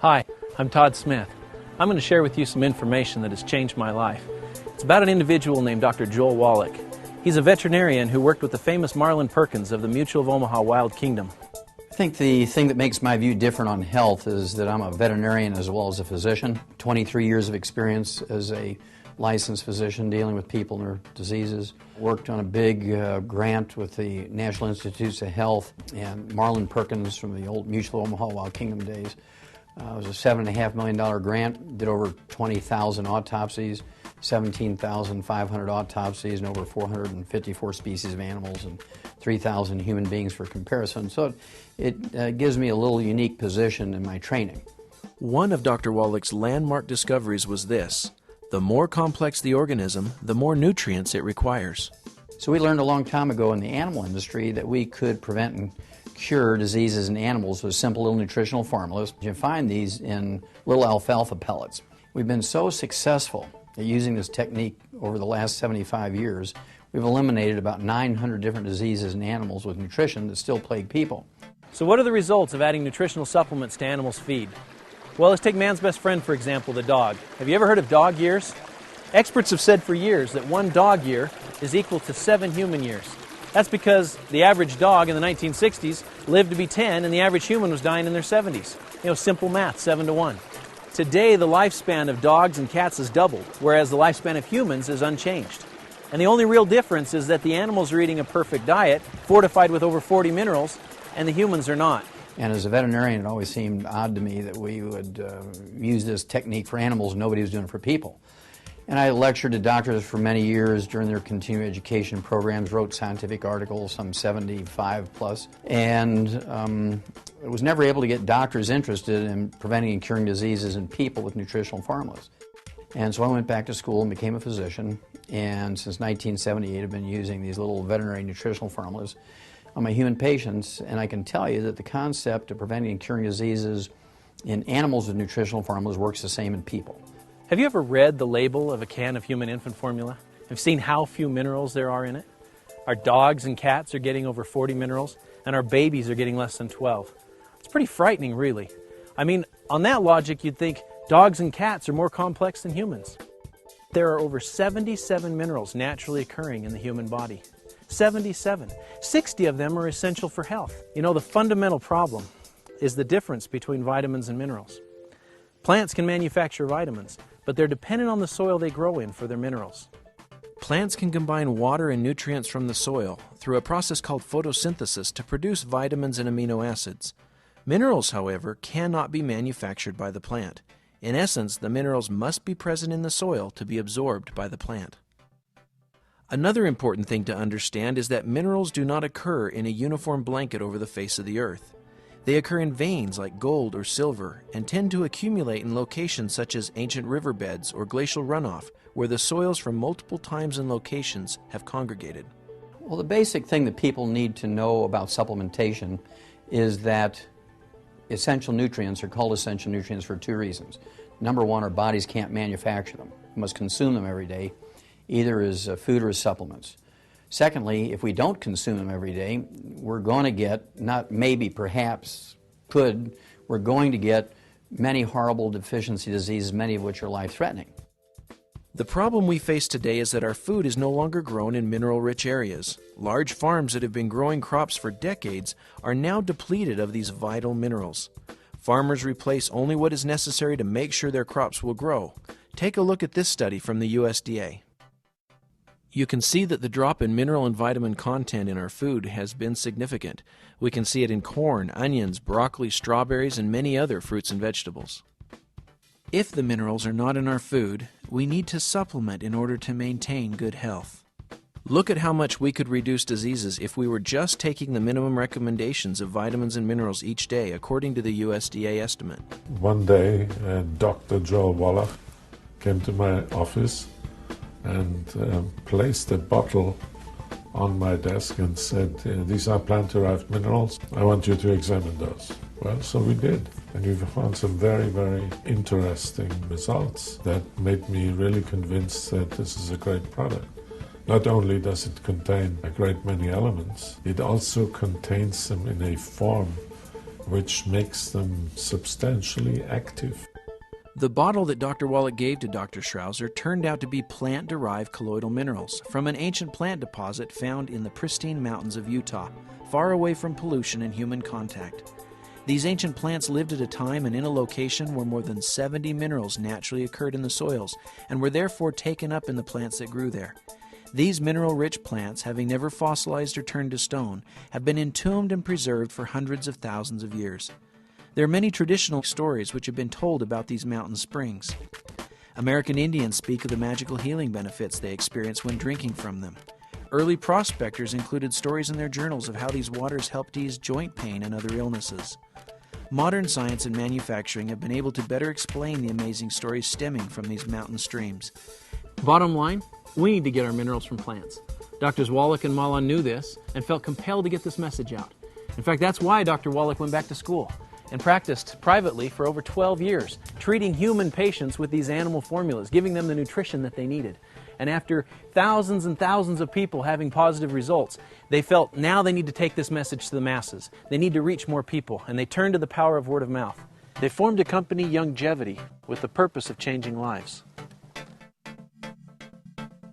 Hi, I'm Todd Smith. I'm going to share with you some information that has changed my life. It's about an individual named Dr. Joel Wallach. He's a veterinarian who worked with the famous Marlin Perkins of the Mutual of Omaha Wild Kingdom. I think the thing that makes my view different on health is that I'm a veterinarian as well as a physician. 23 years of experience as a licensed physician dealing with people and their diseases. Worked on a big grant with the National Institutes of Health and Marlin Perkins from the old Mutual of Omaha Wild Kingdom days. It was a $7.5 million grant, did over 20,000 autopsies, 17,500 autopsies, and over 454 species of animals and 3,000 human beings for comparison. So it gives me a little unique position in my training. One of Dr. Wallach's landmark discoveries was this: the more complex the organism, the more nutrients it requires. So we learned a long time ago in the animal industry that we could prevent and cure diseases in animals with simple little nutritional formulas. You find these in little alfalfa pellets. We've been so successful at using this technique over the last 75 years, we've eliminated about 900 different diseases in animals with nutrition that still plague people. So what are the results of adding nutritional supplements to animals' feed? Well, let's take man's best friend, for example, the dog. Have you ever heard of dog years? Experts have said for years that one dog year is equal to 7 human years. That's because the average dog in the 1960s lived to be 10 and the average human was dying in their 70s. Simple math, 7 to 1. Today, the lifespan of dogs and cats has doubled, whereas the lifespan of humans is unchanged. And the only real difference is that the animals are eating a perfect diet, fortified with over 40 minerals, and the humans are not. And as a veterinarian, it always seemed odd to me that we would use this technique for animals and nobody was doing it for people. And I lectured to doctors for many years during their continuing education programs, wrote scientific articles, some 75 plus, and I was never able to get doctors interested in preventing and curing diseases in people with nutritional formulas. And so I went back to school and became a physician, and since 1978 I've been using these little veterinary nutritional formulas on my human patients, and I can tell you that the concept of preventing and curing diseases in animals with nutritional formulas works the same in people. Have you ever read the label of a can of human infant formula? Have you seen how few minerals there are in it? Our dogs and cats are getting over 40 minerals, and our babies are getting less than 12. It's pretty frightening, really. I mean, on that logic, you'd think dogs and cats are more complex than humans. There are over 77 minerals naturally occurring in the human body. 77. 60 of them are essential for health. The fundamental problem is the difference between vitamins and minerals. Plants can manufacture vitamins, but they're dependent on the soil they grow in for their minerals. Plants can combine water and nutrients from the soil through a process called photosynthesis to produce vitamins and amino acids. Minerals, however, cannot be manufactured by the plant. In essence, the minerals must be present in the soil to be absorbed by the plant. Another important thing to understand is that minerals do not occur in a uniform blanket over the face of the earth. They occur in veins like gold or silver and tend to accumulate in locations such as ancient riverbeds or glacial runoff, where the soils from multiple times and locations have congregated. Well, the basic thing that people need to know about supplementation is that essential nutrients are called essential nutrients for 2 reasons. Number one, our bodies can't manufacture them. We must consume them every day, either as food or as supplements. Secondly, if we don't consume them every day, we're going to get, not maybe, perhaps, we're going to get many horrible deficiency diseases, many of which are life-threatening. The problem we face today is that our food is no longer grown in mineral-rich areas. Large farms that have been growing crops for decades are now depleted of these vital minerals. Farmers replace only what is necessary to make sure their crops will grow. Take a look at this study from the USDA. You can see that the drop in mineral and vitamin content in our food has been significant. We can see it in corn, onions, broccoli, strawberries, and many other fruits and vegetables. If the minerals are not in our food, we need to supplement in order to maintain good health. Look at how much we could reduce diseases if we were just taking the minimum recommendations of vitamins and minerals each day, according to the USDA estimate. One day, Dr. Joel Wallach came to my office and placed a bottle on my desk and said, these are plant-derived minerals. I want you to examine those. Well, so we did. And we found some very, very interesting results that made me really convinced that this is a great product. Not only does it contain a great many elements, it also contains them in a form which makes them substantially active. The bottle that Dr. Wallach gave to Dr. Schrouser turned out to be plant-derived colloidal minerals from an ancient plant deposit found in the pristine mountains of Utah, far away from pollution and human contact. These ancient plants lived at a time and in a location where more than 70 minerals naturally occurred in the soils and were therefore taken up in the plants that grew there. These mineral-rich plants, having never fossilized or turned to stone, have been entombed and preserved for hundreds of thousands of years. There are many traditional stories which have been told about these mountain springs. American Indians speak of the magical healing benefits they experience when drinking from them. Early prospectors included stories in their journals of how these waters helped ease joint pain and other illnesses. Modern science and manufacturing have been able to better explain the amazing stories stemming from these mountain streams. Bottom line, we need to get our minerals from plants. Drs. Wallach and Mala knew this and felt compelled to get this message out. In fact, that's why Dr. Wallach went back to school and practiced privately for over 12 years, treating human patients with these animal formulas, giving them the nutrition that they needed. And after thousands and thousands of people having positive results, they felt now they need to take this message to the masses. They need to reach more people, and they turned to the power of word of mouth. They formed a company, Longevity, with the purpose of changing lives.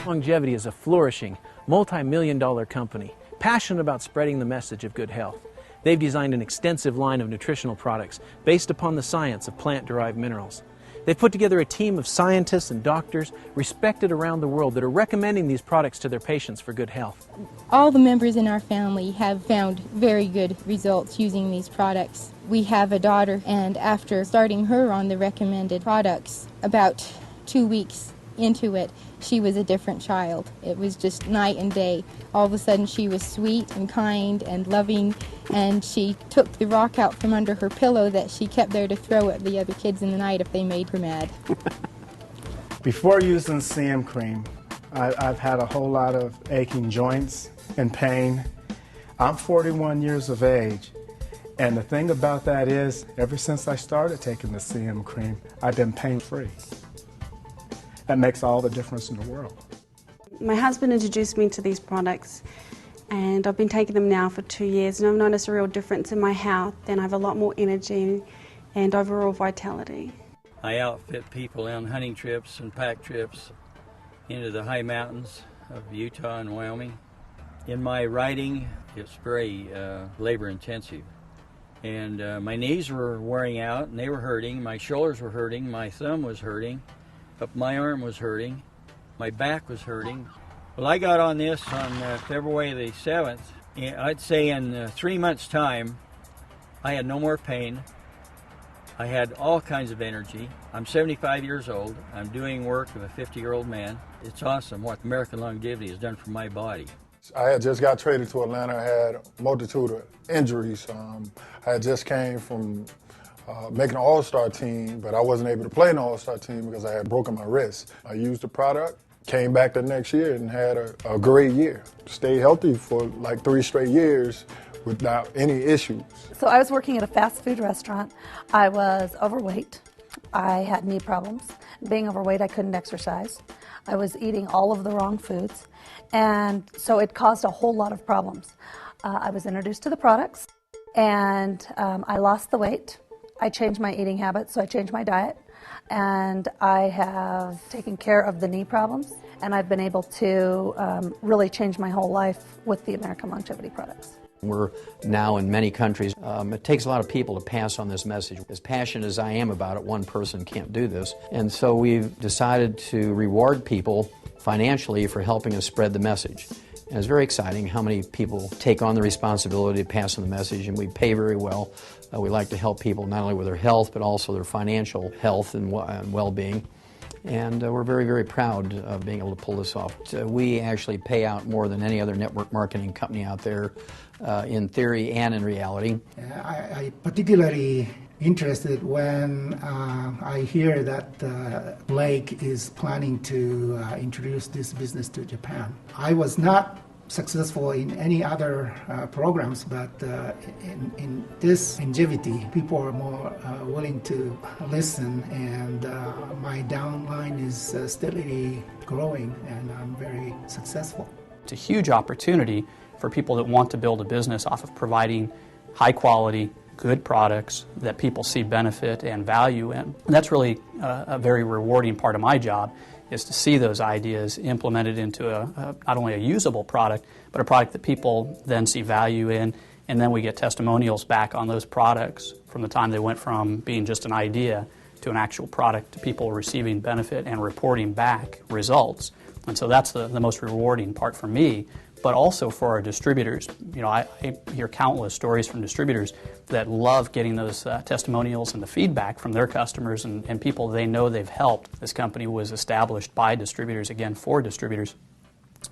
Longevity is a flourishing, multi-million-dollar company, passionate about spreading the message of good health. They've designed an extensive line of nutritional products based upon the science of plant-derived minerals. They've put together a team of scientists and doctors respected around the world that are recommending these products to their patients for good health. All the members in our family have found very good results using these products. We have a daughter, and after starting her on the recommended products, about 2 weeks into it, she was a different child. It was just night and day. All of a sudden she was sweet and kind and loving, and she took the rock out from under her pillow that she kept there to throw at the other kids in the night if they made her mad. Before using CM cream, I've had a whole lot of aching joints and pain. I'm 41 years of age, and the thing about that is, ever since I started taking the CM cream, I've been pain-free. That makes all the difference in the world. My husband introduced me to these products, and I've been taking them now for 2 years, and I've noticed a real difference in my health, and I have a lot more energy and overall vitality. I outfit people on hunting trips and pack trips into the high mountains of Utah and Wyoming. In my riding, it's very labor intensive, and my knees were wearing out and they were hurting, my shoulders were hurting, my thumb was hurting, but my arm was hurting, my back was hurting. Well, I got on this on February the 7th. I'd say in 3 months' time, I had no more pain. I had all kinds of energy. I'm 75 years old. I'm doing work of a 50-year-old man. It's awesome what American Longevity has done for my body. I had just got traded to Atlanta. I had a multitude of injuries. I had just came from making an all-star team, but I wasn't able to play in the all-star team because I had broken my wrist. I used the product, came back the next year and had a great year. Stayed healthy for like 3 straight years without any issues. So I was working at a fast food restaurant. I was overweight. I had knee problems. Being overweight, I couldn't exercise. I was eating all of the wrong foods, and so it caused a whole lot of problems. I was introduced to the products, and I lost the weight. I changed my eating habits, so I changed my diet, and I have taken care of the knee problems, and I've been able to really change my whole life with the American Longevity products. We're now in many countries. It takes a lot of people to pass on this message. As passionate as I am about it, one person can't do this. And so we've decided to reward people financially for helping us spread the message. And it's very exciting how many people take on the responsibility to pass on the message, and we pay very well. We like to help people not only with their health, but also their financial health and well-being. And we're very, very proud of being able to pull this off. We actually pay out more than any other network marketing company out there, in theory and in reality. I particularly interested when I hear that Blake is planning to introduce this business to Japan. I was not successful in any other programs, but in this longevity, people are more willing to listen, and my downline is steadily growing, and I'm very successful. It's a huge opportunity for people that want to build a business off of providing high quality, good products that people see benefit and value in. And that's really a very rewarding part of my job, is to see those ideas implemented into not only a usable product, but a product that people then see value in, and then we get testimonials back on those products from the time they went from being just an idea to an actual product, to people receiving benefit and reporting back results. And so that's the most rewarding part for me, but also for our distributors. You know, I hear countless stories from distributors that love getting those testimonials and the feedback from their customers and people they know they've helped. This company was established by distributors, again, for distributors.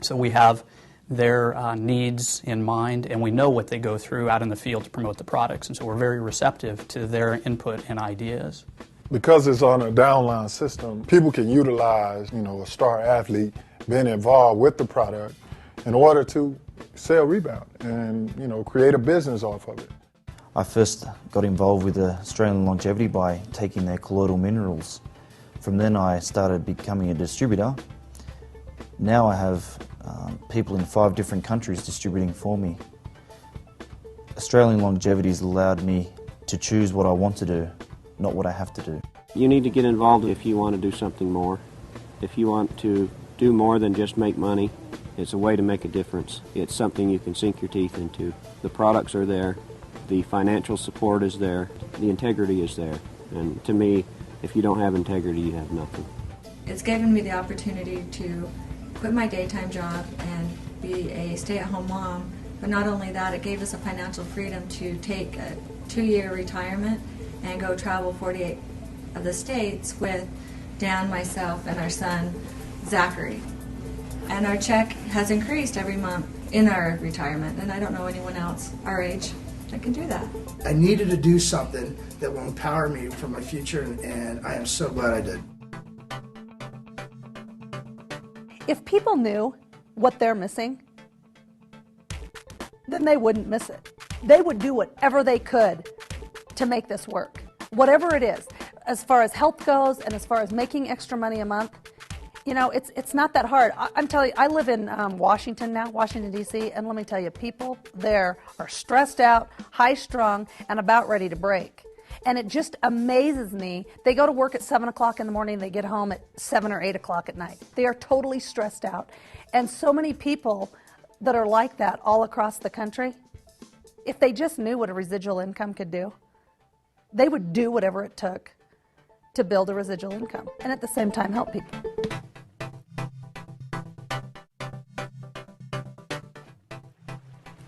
So we have their needs in mind, and we know what they go through out in the field to promote the products. And so we're very receptive to their input and ideas. Because it's on a downline system, people can utilize, a star athlete being involved with the product in order to sell Rebound and, create a business off of it. I first got involved with Australian Longevity by taking their colloidal minerals. From then I started becoming a distributor. Now I have people in 5 different countries distributing for me. Australian Longevity has allowed me to choose what I want to do, not what I have to do. You need to get involved if you want to do something more. If you want to do more than just make money, it's a way to make a difference. It's something you can sink your teeth into. The products are there, the financial support is there, the integrity is there. And to me, if you don't have integrity, you have nothing. It's given me the opportunity to quit my daytime job and be a stay-at-home mom. But not only that, it gave us a financial freedom to take a 2-year retirement and go travel 48 of the states with Dan, myself, and our son, Zachary. And our check has increased every month in our retirement, and I don't know anyone else our age that can do that. I needed to do something that will empower me for my future, and I am so glad I did. If people knew what they're missing, then they wouldn't miss it. They would do whatever they could to make this work. Whatever it is, as far as health goes and as far as making extra money a month, it's not that hard. I'm telling you, I live in Washington now, Washington, D.C., and let me tell you, people there are stressed out, high-strung, and about ready to break. And it just amazes me. They go to work at 7 o'clock in the morning, they get home at 7 or 8 o'clock at night. They are totally stressed out. And so many people that are like that all across the country, if they just knew what a residual income could do, they would do whatever it took to build a residual income and at the same time help people.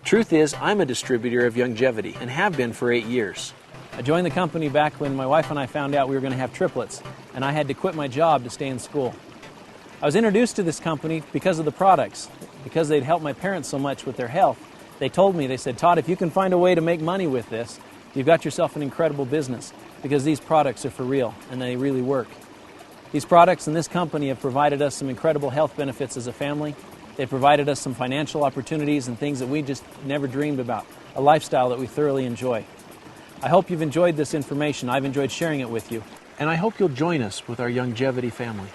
Truth is, I'm a distributor of Youngevity and have been for 8 years. I joined the company back when my wife and I found out we were going to have triplets, and I had to quit my job to stay in school. I was introduced to this company because of the products, because they'd helped my parents so much with their health. They told me, they said, Todd, if you can find a way to make money with this, you've got yourself an incredible business, because these products are for real and they really work. These products and this company have provided us some incredible health benefits as a family. They've provided us some financial opportunities and things that we just never dreamed about, a lifestyle that we thoroughly enjoy. I hope you've enjoyed this information. I've enjoyed sharing it with you. And I hope you'll join us with our Youngevity family.